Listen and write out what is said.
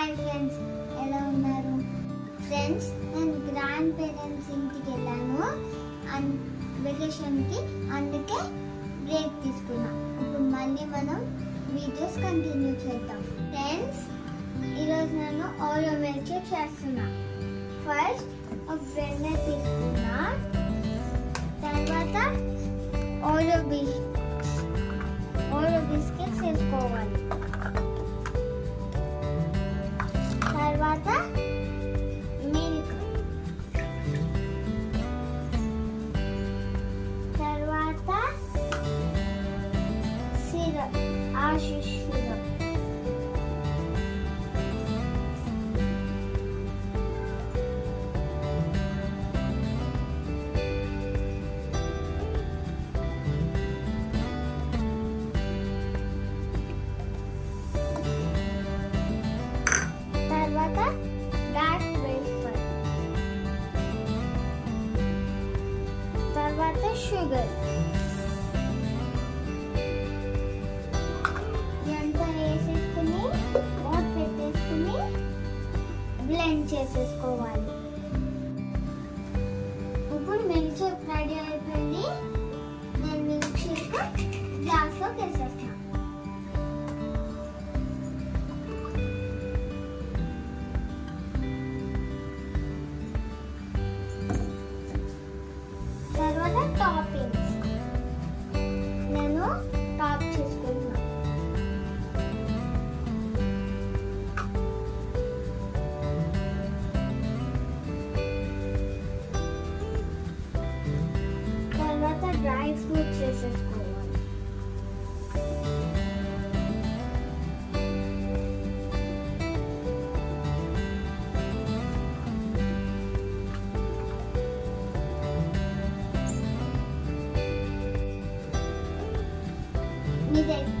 Hi friends, ఎలా ఉన్నారు? Friends, నేను గ్రాండ్ పేరెంట్స్ ఇంటికి వెళ్ళాను వెకేషన్కి. అందుకే బ్రేక్ తీసుకున్నా. ఇప్పుడు మళ్ళీ మనం వీడియోస్ కంటిన్యూ చేద్దాం. ఫ్రెండ్స్, ఈరోజు నేను ఓరియో మిల్క్ షేక్ చేస్తున్నా. ఫస్ట్ ఒక బ్లెండర్ తీసుకున్నా. తర్వాత ఓరియో బిస్కెట్స్ వేసుకోవాలి. తర్వాత మిల్క్, తర్వాత సిరప్, ఆశీష్ సిరప్, తర్వాత డార్క్ వేఫర్, తర్వాత షుగర్. ఇదంతా వేసేసుకుని మూత పెట్టేసుకుని బ్లెండ్ చేసేసుకోవాలి. ఇప్పుడు మిల్క్ షేక్ రెడీ అయిపోయింది. నేను మిల్క్ షేక్ గ్లాస్లోకి వేసేస్తాను. తర్వాత టాపింగ్స్ నేను టాప్ చేసుకున్నా. తర్వాత డ్రై ఫ్రూట్స్ వేసేసుకోవాలి. మీ దగ్గర